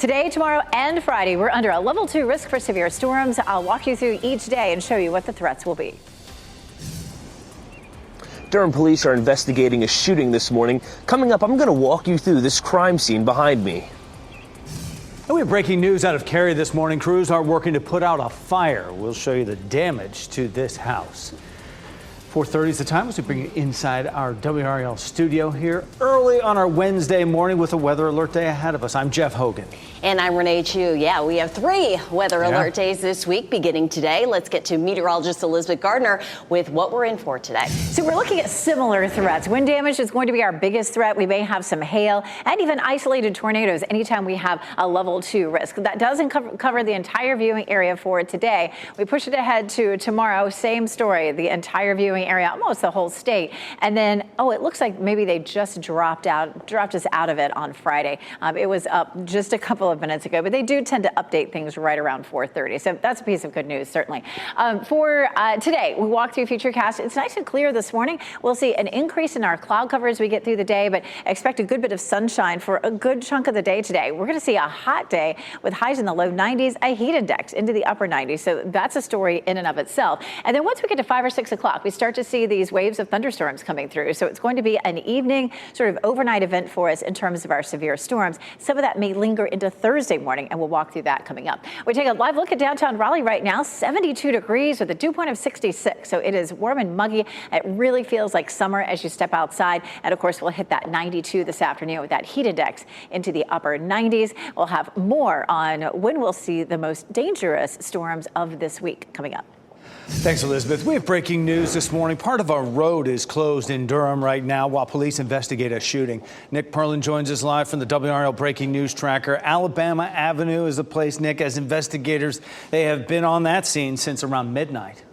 Today, tomorrow, and Friday, we're under a level 2 risk for severe storms. I'll walk you through each day and show you what the threats will be. Durham police are investigating a shooting this morning. Coming up, I'm going to walk you through this crime scene behind me. And we have breaking news out of Cary this morning. Crews are working to put out a fire. We'll show you the damage to this house. 4:30 is the time as we bring you inside our WRAL studio here early on our Wednesday morning with a weather alert day ahead of us. I'm Jeff Hogan. And I'm Renee Chu. Yeah, we have 3 weather alert days this week beginning today. Let's get to meteorologist Elizabeth Gardner with what we're in for today. So we're looking at similar threats. Wind damage is going to be our biggest threat. We may have some hail and even isolated tornadoes anytime we have a level 2 risk. That doesn't cover the entire viewing area for today. We push it ahead to tomorrow. Same story, the entire viewing area, almost the whole state. And then, it looks like maybe they just dropped us out of it on Friday. It was up just a couple of minutes ago, but they do tend to update things right around 4:30. So that's a piece of good news, certainly. For today, we walk through Futurecast. It's nice and clear this morning. We'll see an increase in our cloud cover as we get through the day, but expect a good bit of sunshine for a good chunk of the day today. We're going to see a hot day with highs in the low 90s, a heat index into the upper 90s. So that's a story in and of itself. And then once we get to 5 or 6 o'clock, we start to see these waves of thunderstorms coming through. So it's going to be an evening sort of overnight event for us in terms of our severe storms. Some of that may linger into Thursday morning, and we'll walk through that coming up. We take a live look at downtown Raleigh right now, 72 degrees with a dew point of 66. So it is warm and muggy. It really feels like summer as you step outside. And of course, we'll hit that 92 this afternoon with that heat index into the upper 90s. We'll have more on when we'll see the most dangerous storms of this week coming up. Thanks, Elizabeth. We have breaking news this morning. Part of our road is closed in Durham right now while police investigate a shooting. Nick Perlin joins us live from the WRL Breaking News Tracker. Alabama Avenue is the place, Nick, as investigators, they have been on that scene since around midnight.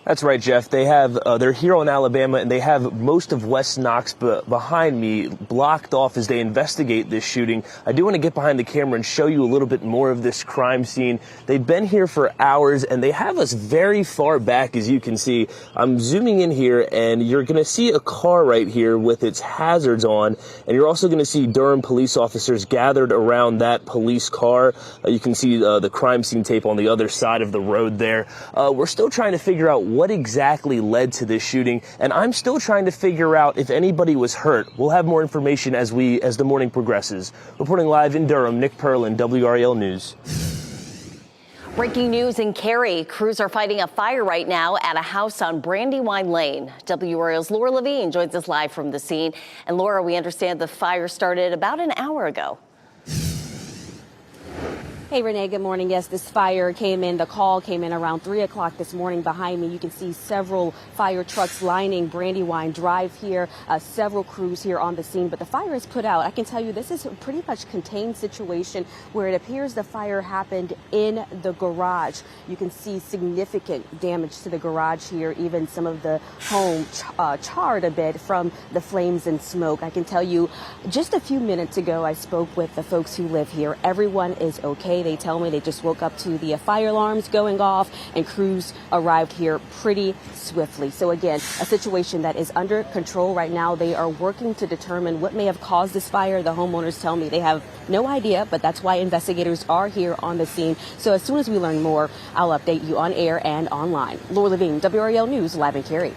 That's right, Jeff. They're here on Alabama, and they have most of West Knox behind me blocked off as they investigate this shooting. I do want to get behind the camera and show you a little bit more of this crime scene. They've been here for hours, and they have us very far back, as you can see. I'm zooming in here, and you're going to see a car right here with its hazards on, and you're also going to see Durham police officers gathered around that police car. You can see the crime scene tape on the other side of the road there. We're still trying to figure out what exactly led to this shooting, and I'm still trying to figure out if anybody was hurt. We'll have more information as the morning progresses. Reporting live in Durham, Nick Perlin, WRAL News. Breaking news in Cary. Crews are fighting a fire right now at a house on Brandywine Lane. WRAL's Laura Levine joins us live from the scene. And Laura, we understand the fire started about an hour ago. Hey, Renee, good morning. Yes, this fire the call came in around 3 o'clock this morning. Behind me, you can see several fire trucks lining Brandywine Drive here, several crews here on the scene, but the fire is put out. I can tell you this is a pretty much contained situation where it appears the fire happened in the garage. You can see significant damage to the garage here, even some of the home charred a bit from the flames and smoke. I can tell you just a few minutes ago, I spoke with the folks who live here. Everyone is okay. They tell me they just woke up to the fire alarms going off, and crews arrived here pretty swiftly. So again, a situation that is under control right now. They are working to determine what may have caused this fire. The homeowners tell me they have no idea, but that's why investigators are here on the scene. So as soon as we learn more, I'll update you on air and online. Laura Levine, WRAL News, live in Cary.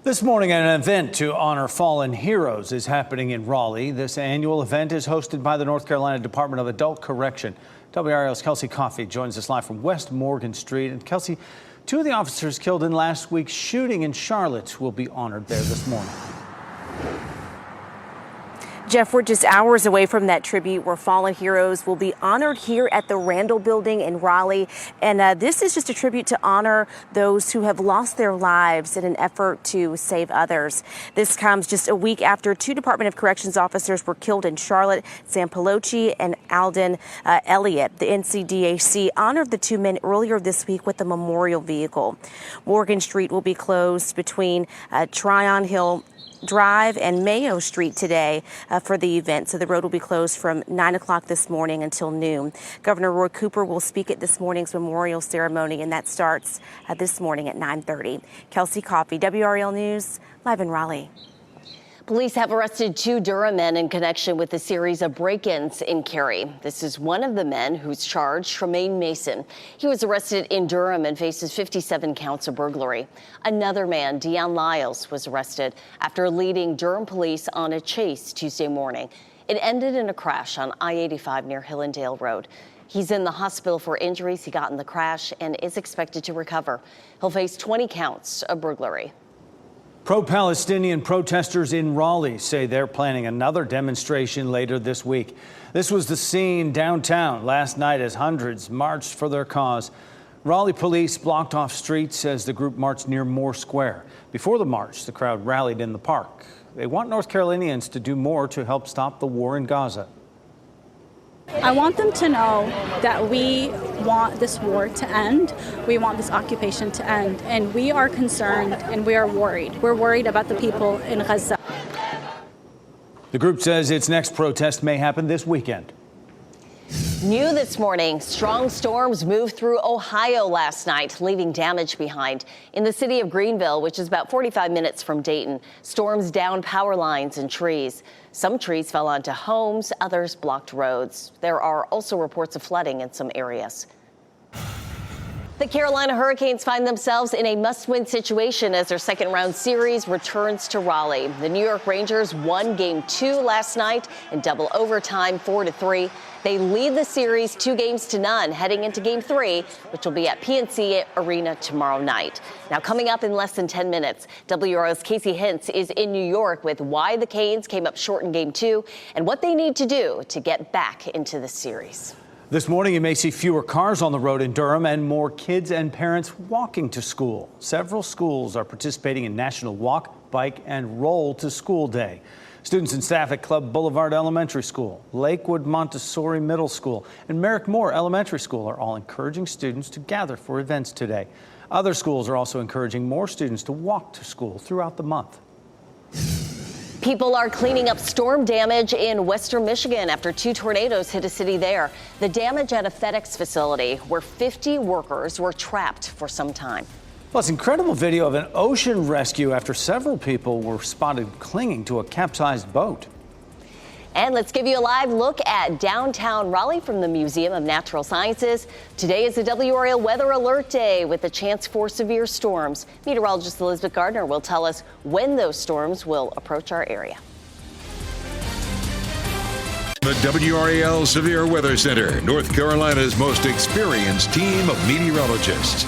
This morning, an event to honor fallen heroes is happening in Raleigh. This annual event is hosted by the North Carolina Department of Adult Correction. WRAL's Kelsey Coffey joins us live from West Morgan Street. And Kelsey, 2 of the officers killed in last week's shooting in Charlotte will be honored there this morning. Jeff, we're just hours away from that tribute where fallen heroes will be honored here at the Randall Building in Raleigh. And this is just a tribute to honor those who have lost their lives in an effort to save others. This comes just a week after 2 Department of Corrections officers were killed in Charlotte, Sam Pelosi and Alden Elliott. The NCDAC honored the 2 men earlier this week with a memorial vehicle. Morgan Street will be closed between Tryon Hill Drive and Mayo Street today for the event. So the road will be closed from 9 o'clock this morning until noon. Governor Roy Cooper will speak at this morning's memorial ceremony, and that starts this morning at 9:30. Kelsey Coffey, WRAL News, live in Raleigh. Police have arrested 2 Durham men in connection with a series of break-ins in Cary. This is one of the men who's charged, Tremaine Mason. He was arrested in Durham and faces 57 counts of burglary. Another man, Deon Lyles, was arrested after leading Durham police on a chase Tuesday morning. It ended in a crash on I-85 near Hillendale Road. He's in the hospital for injuries he got in the crash and is expected to recover. He'll face 20 counts of burglary. Pro-Palestinian protesters in Raleigh say they're planning another demonstration later this week. This was the scene downtown last night as hundreds marched for their cause. Raleigh police blocked off streets as the group marched near Moore Square. Before the march, the crowd rallied in the park. They want North Carolinians to do more to help stop the war in Gaza. I want them to know that we want this war to end. We want this occupation to end. And we are concerned and we are worried. We're worried about the people in Gaza. The group says its next protest may happen this weekend. New this morning, strong storms moved through Ohio last night, leaving damage behind. In the city of Greenville, which is about 45 minutes from Dayton, storms downed power lines and trees. Some trees fell onto homes, others blocked roads. There are also reports of flooding in some areas. The Carolina Hurricanes find themselves in a must-win situation as their second-round series returns to Raleigh. The New York Rangers won Game 2 last night in double overtime, 4-3. They lead the series 2-0 heading into Game 3, which will be at PNC Arena tomorrow night. Now, coming up in less than 10 minutes, WRAL's Casey Hintz is in New York with why the Canes came up short in Game 2 and what they need to do to get back into the series. This morning, you may see fewer cars on the road in Durham and more kids and parents walking to school. Several schools are participating in National Walk, Bike, and Roll to School Day. Students and staff at Club Boulevard Elementary School, Lakewood Montessori Middle School, and Merrick Moore Elementary School are all encouraging students to gather for events today. Other schools are also encouraging more students to walk to school throughout the month. People are cleaning up storm damage in western Michigan after 2 tornadoes hit a city there. The damage at a FedEx facility where 50 workers were trapped for some time. Plus, incredible video of an ocean rescue after several people were spotted clinging to a capsized boat. And let's give you a live look at downtown Raleigh from the Museum of Natural Sciences. Today is the WRAL Weather Alert Day with a chance for severe storms. Meteorologist Elizabeth Gardner will tell us when those storms will approach our area. The WRAL Severe Weather Center, North Carolina's most experienced team of meteorologists.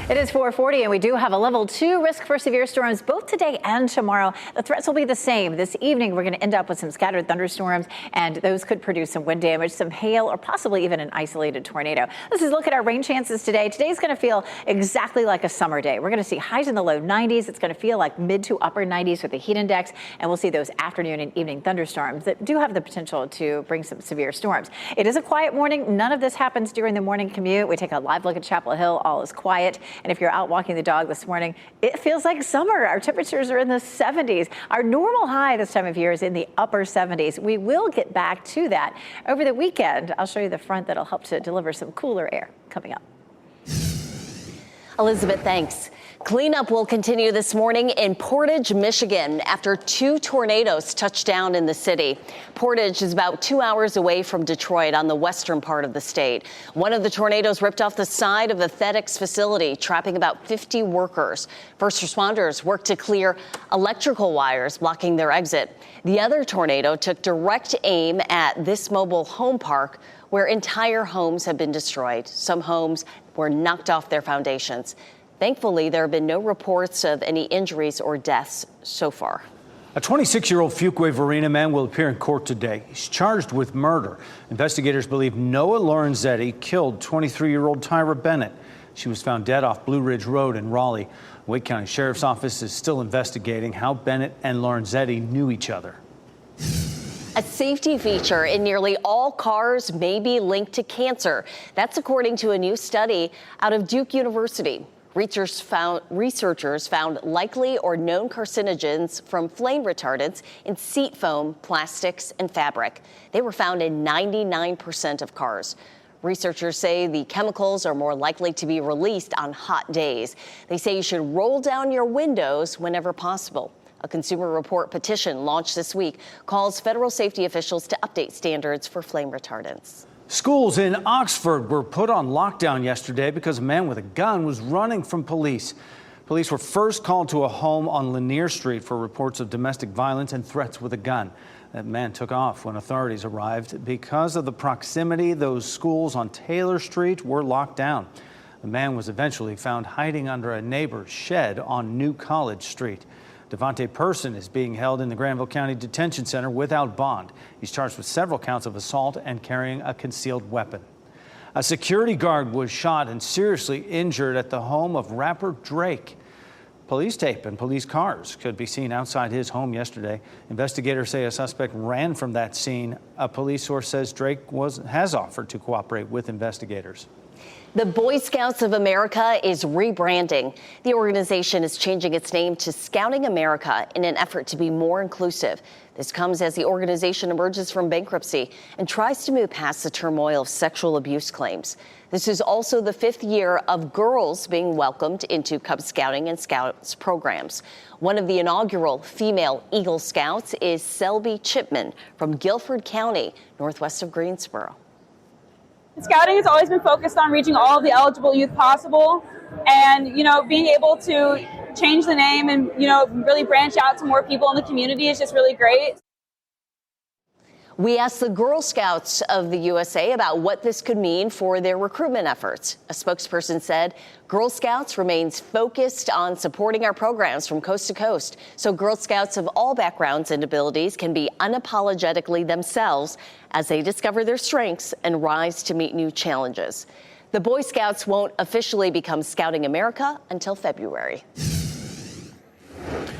It is 4:40 and we do have a level 2 risk for severe storms both today and tomorrow. The threats will be the same. This evening, we're going to end up with some scattered thunderstorms, and those could produce some wind damage, some hail, or possibly even an isolated tornado. This is a look at our rain chances today. Today's going to feel exactly like a summer day. We're going to see highs in the low 90s. It's going to feel like mid to upper 90s with the heat index, and we'll see those afternoon and evening thunderstorms that do have the potential to bring some severe storms. It is a quiet morning. None of this happens during the morning commute. We take a live look at Chapel Hill. All is quiet. And if you're out walking the dog this morning, it feels like summer. Our temperatures are in the 70s. Our normal high this time of year is in the upper 70s. We will get back to that over the weekend. I'll show you the front that'll help to deliver some cooler air coming up. Elizabeth, thanks. Cleanup will continue this morning in Portage, Michigan, after 2 tornadoes touched down in the city. Portage is about 2 hours away from Detroit on the western part of the state. One of the tornadoes ripped off the side of the FedEx facility, trapping about 50 workers. First responders worked to clear electrical wires blocking their exit. The other tornado took direct aim at this mobile home park, where entire homes have been destroyed. Some homes were knocked off their foundations. Thankfully, there have been no reports of any injuries or deaths so far. A 26-year-old Fuquay-Varina man will appear in court today. He's charged with murder. Investigators believe Noah Lorenzetti killed 23-year-old Tyra Bennett. She was found dead off Blue Ridge Road in Raleigh. Wake County Sheriff's Office is still investigating how Bennett and Lorenzetti knew each other. A safety feature in nearly all cars may be linked to cancer. That's according to a new study out of Duke University. Researchers found likely or known carcinogens from flame retardants in seat foam, plastics, and fabric. They were found in 99% of cars. Researchers say the chemicals are more likely to be released on hot days. They say you should roll down your windows whenever possible. A Consumer Report petition launched this week calls federal safety officials to update standards for flame retardants. Schools in Oxford were put on lockdown yesterday because a man with a gun was running from police. Police were first called to a home on Lanier Street for reports of domestic violence and threats with a gun. That man took off when authorities arrived. Because of the proximity, those schools on Taylor Street were locked down. The man was eventually found hiding under a neighbor's shed on New College Street. Devontae Person is being held in the Granville County Detention Center without bond. He's charged with several counts of assault and carrying a concealed weapon. A security guard was shot and seriously injured at the home of rapper Drake. Police tape and police cars could be seen outside his home yesterday. Investigators say a suspect ran from that scene. A police source says Drake has offered to cooperate with investigators. The Boy Scouts of America is rebranding. The organization is changing its name to Scouting America in an effort to be more inclusive. This comes as the organization emerges from bankruptcy and tries to move past the turmoil of sexual abuse claims. This is also the 5th year of girls being welcomed into Cub Scouting and Scouts programs. One of the inaugural female Eagle Scouts is Selby Chipman from Guilford County, northwest of Greensboro. Scouting has always been focused on reaching all of the eligible youth possible, and being able to change the name and really branch out to more people in the community is just really great. We asked the Girl Scouts of the USA about what this could mean for their recruitment efforts. A spokesperson said Girl Scouts remains focused on supporting our programs from coast to coast, so Girl Scouts of all backgrounds and abilities can be unapologetically themselves as they discover their strengths and rise to meet new challenges. The Boy Scouts won't officially become Scouting America until February.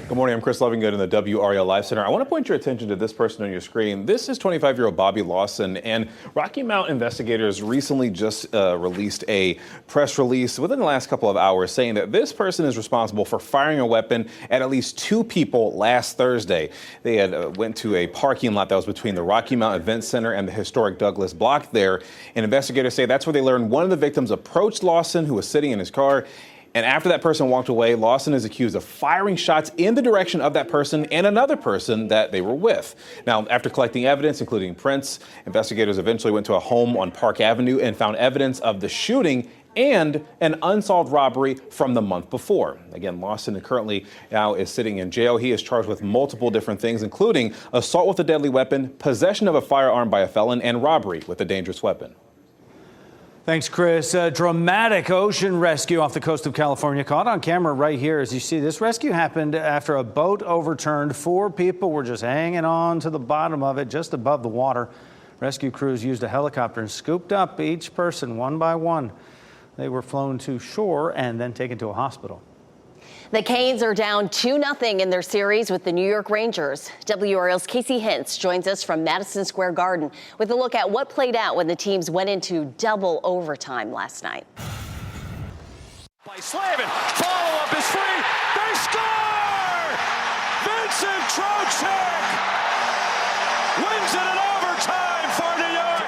Good morning, I'm Chris Lovingood in the WRAL Live Center. I want to point your attention to this person on your screen. This is 25-year-old Bobby Lawson, and Rocky Mount investigators recently just released a press release within the last couple of hours saying that this person is responsible for firing a weapon at least 2 people last Thursday. They had went to a parking lot that was between the Rocky Mount Event Center and the historic Douglas block there, and investigators say that's where they learned one of the victims approached Lawson, who was sitting in his car. And after that person walked away, Lawson is accused of firing shots in the direction of that person and another person that they were with. Now, after collecting evidence, including prints, investigators eventually went to a home on Park Avenue and found evidence of the shooting and an unsolved robbery from the month before. Again, Lawson currently now is sitting in jail. He is charged with multiple different things, including assault with a deadly weapon, possession of a firearm by a felon, and robbery with a dangerous weapon. Thanks, Chris. A dramatic ocean rescue off the coast of California caught on camera right here. As you see, this rescue happened after a boat overturned. 4 people were just hanging on to the bottom of it, just above the water. Rescue crews used a helicopter and scooped up each person one by one. They were flown to shore and then taken to a hospital. The Canes are down 2-0 in their series with the New York Rangers. WRAL's Casey Hintz joins us from Madison Square Garden with a look at what played out when the teams went into double overtime last night. By Slavin, follow-up is free. They score! Vincent Trocheck wins it in overtime for New York.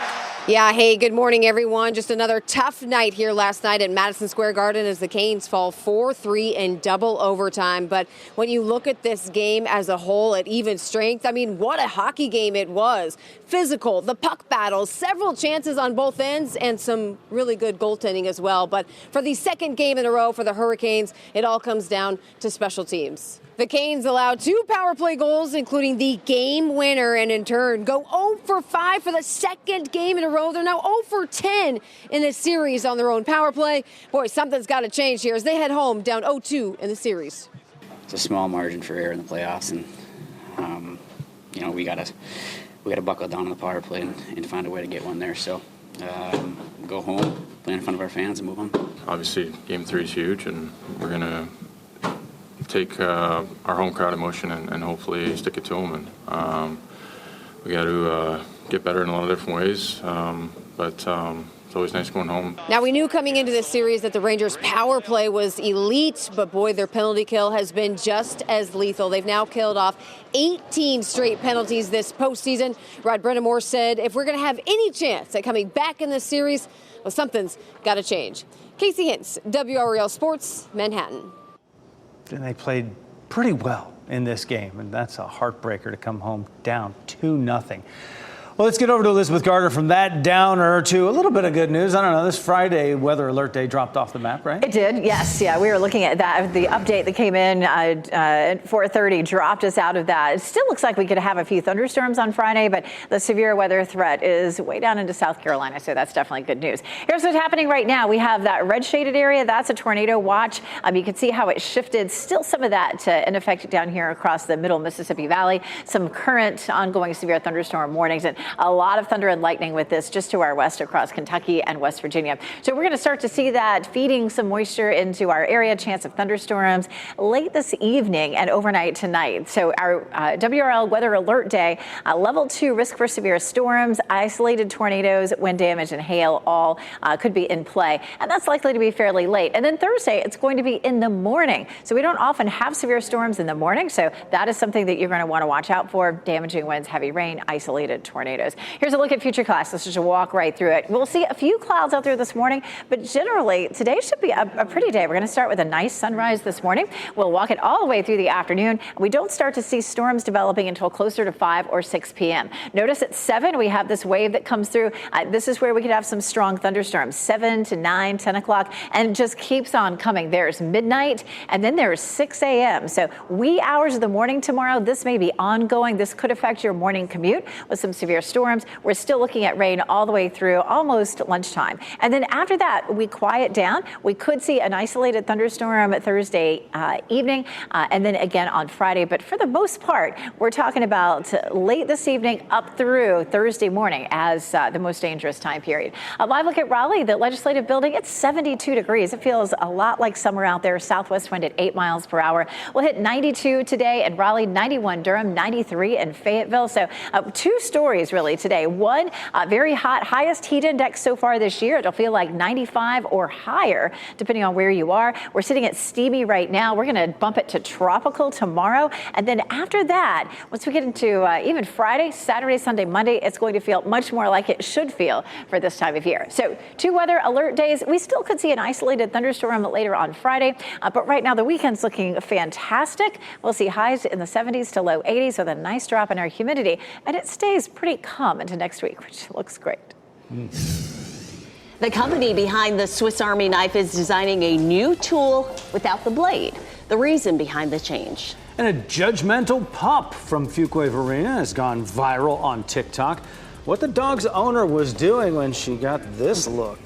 Yeah, hey, good morning, everyone. Just another tough night here last night at Madison Square Garden as the Canes fall 4-3 in double overtime. But when you look at this game as a whole at even strength, I mean, what a hockey game it was. Physical, the puck battles, several chances on both ends, and some really good goaltending as well. But for the second game in a row for the Hurricanes, it all comes down to special teams. The Canes allowed 2 power play goals, including the game winner, and in turn go 0 for 5 for the second game in a row. They're now 0 for 10 in this series on their own power play. Boy, something's got to change here as they head home down 0-2 in the series. It's a small margin for error in the playoffs, and we gotta buckle down on the power play and find a way to get one there. So go home, play in front of our fans, and move on. Obviously, Game 3 is huge, and we're gonna take our home crowd emotion and hopefully stick it to them. And we got to get better in a lot of different ways, but it's always nice going home. Now, we knew coming into this series that the Rangers' power play was elite, but boy, their penalty kill has been just as lethal. They've now killed off 18 straight penalties this postseason. Rod Brind'Amour said, if we're going to have any chance at coming back in this series, well, something's got to change. Casey Hintz, WRAL Sports, Manhattan. And they played pretty well in this game, and that's a heartbreaker to come home down 2-0. Well, let's get over to Elizabeth Garter from that downer to a little bit of good news. I don't know, this Friday weather alert day dropped off the map, right? It did, yes. Yeah, we were looking at that. The update that came in at 4:30 dropped us out of that. It still looks like we could have a few thunderstorms on Friday, but the severe weather threat is way down into South Carolina, so that's definitely good news. Here's what's happening right now. We have that red shaded area. That's a tornado watch. You can see how it shifted. Still some of that in effect down here across the middle Mississippi Valley. Some current ongoing severe thunderstorm warnings and a lot of thunder and lightning with this just to our west across Kentucky and West Virginia. So we're going to start to see that feeding some moisture into our area, chance of thunderstorms late this evening and overnight tonight. So our WRAL weather alert day, level 2 risk for severe storms, isolated tornadoes, wind damage and hail all could be in play. And that's likely to be fairly late. And then Thursday, it's going to be in the morning. So we don't often have severe storms in the morning. So that is something that you're going to want to watch out for. Damaging winds, heavy rain, isolated tornadoes. Here's a look at future clouds. Let's just walk right through it. We'll see a few clouds out there this morning, but generally today should be a pretty day. We're going to start with a nice sunrise this morning. We'll walk it all the way through the afternoon. We don't start to see storms developing until closer to 5 or 6 p.m. Notice at 7, we have this wave that comes through. This is where we could have some strong thunderstorms, 7 to 9, 10 o'clock, and it just keeps on coming. There's midnight, and then there's 6 a.m. So wee hours of the morning tomorrow, this may be ongoing. This could affect your morning commute with some severe storms. We're still looking at rain all the way through almost lunchtime. And then after that, we quiet down. We could see an isolated thunderstorm Thursday evening and then again on Friday. But for the most part, we're talking about late this evening up through Thursday morning as the most dangerous time period. A live look at Raleigh, the legislative building. It's 72 degrees. It feels a lot like summer out there. Southwest wind at 8 miles per hour. We'll hit 92 today in Raleigh, 91 Durham, 93 in Fayetteville. So 2 stories really today. One, very hot, highest heat index so far this year. It'll feel like 95 or higher, depending on where you are. We're sitting at steamy right now. We're going to bump it to tropical tomorrow. And then after that, once we get into even Friday, Saturday, Sunday, Monday, it's going to feel much more like it should feel for this time of year. So 2 weather alert days. We still could see an isolated thunderstorm later on Friday. But right now, the weekend's looking fantastic. We'll see highs in the 70s to low 80s with a nice drop in our humidity. And it stays pretty calm into next week, which looks great. The company behind the Swiss Army knife is designing a new tool without the blade. The reason behind the change. And a judgmental pup from Fuquay Arena has gone viral on TikTok. What the dog's owner was doing when she got this look.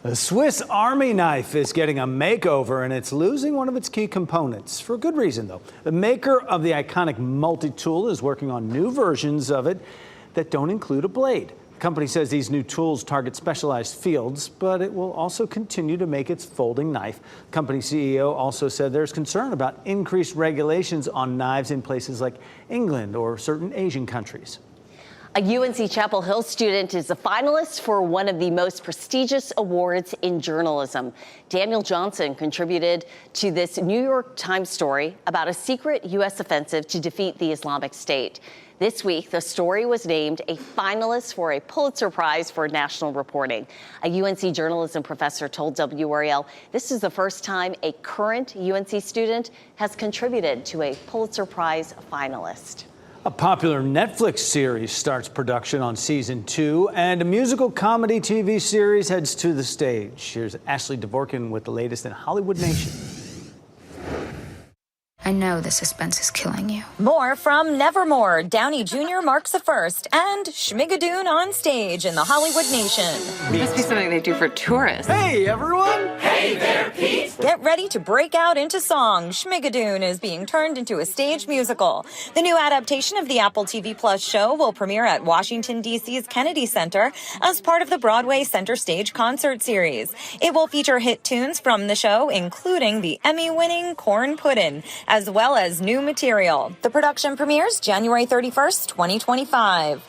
The Swiss Army knife is getting a makeover, and it's losing one of its key components. For good reason, though. The maker of the iconic multi-tool is working on new versions of it that don't include a blade. The company says these new tools target specialized fields, but it will also continue to make its folding knife. The company CEO also said there's concern about increased regulations on knives in places like England or certain Asian countries. A UNC Chapel Hill student is a finalist for one of the most prestigious awards in journalism. Daniel Johnson contributed to this New York Times story about a secret U.S. offensive to defeat the Islamic State. This week, the story was named a finalist for a Pulitzer Prize for national reporting. A UNC journalism professor told WRAL this is the first time a current UNC student has contributed to a Pulitzer Prize finalist. A popular Netflix series starts production on season 2, and a musical comedy TV series heads to the stage. Here's Ashley Dvorkin with the latest in Hollywood Nation. I know the suspense is killing you. More from Nevermore. Downey Jr. marks a first, and Schmigadoon on stage in the Hollywood Nation. It must be something they do for tourists. Hey, everyone! Hey there, Pete! Get ready to break out into song. Schmigadoon is being turned into a stage musical. The new adaptation of the Apple TV Plus show will premiere at Washington, D.C.'s Kennedy Center as part of the Broadway Center Stage concert series. It will feature hit tunes from the show, including the Emmy-winning Corn Puddin', as well as new material. The production premieres January 31st, 2025.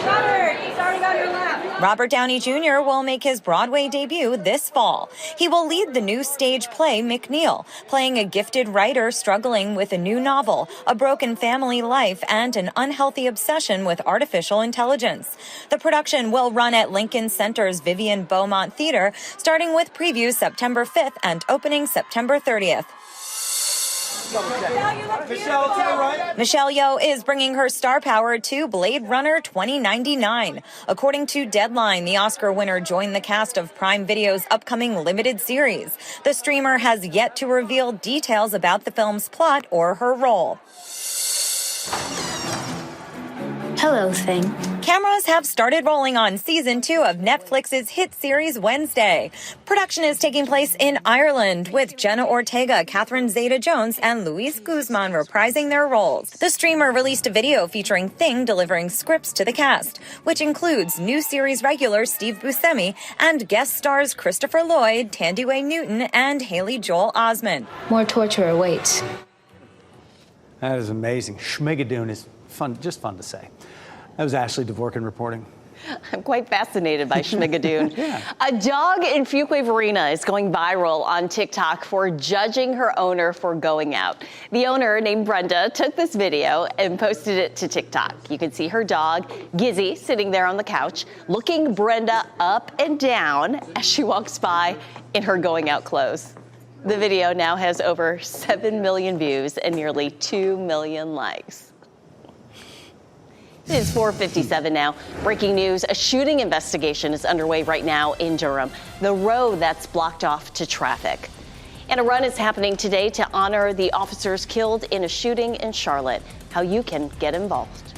Shutter, it's already on your lap. Robert Downey Jr. will make his Broadway debut this fall. He will lead the new stage play McNeil, playing a gifted writer struggling with a new novel, a broken family life, and an unhealthy obsession with artificial intelligence. The production will run at Lincoln Center's Vivian Beaumont Theater, starting with previews September 5th and opening September 30th. Michelle Yeoh is bringing her star power to Blade Runner 2099. According to Deadline, the Oscar winner joined the cast of Prime Video's upcoming limited series. The streamer has yet to reveal details about the film's plot or her role. Hello, thing. Cameras have started rolling on season 2 of Netflix's hit series Wednesday. Production is taking place in Ireland with Jenna Ortega, Catherine Zeta-Jones, and Luis Guzman reprising their roles. The streamer released a video featuring Thing delivering scripts to the cast, which includes new series regular Steve Buscemi and guest stars Christopher Lloyd, Thandie Newton, and Haley Joel Osment. More torture awaits. That is amazing. Schmigadoon is fun, just fun to say. That was Ashley Dvorkin reporting. I'm quite fascinated by Schmigadoon. Yeah. A dog in Fuquay-Varina is going viral on TikTok for judging her owner for going out. The owner, named Brenda, took this video and posted it to TikTok. You can see her dog, Gizzy, sitting there on the couch, looking Brenda up and down as she walks by in her going out clothes. The video now has over 7 million views and nearly 2 million likes. It is 4:57 now. Breaking news, a shooting investigation is underway right now in Durham, the road that's blocked off to traffic. And a run is happening today to honor the officers killed in a shooting in Charlotte. How you can get involved.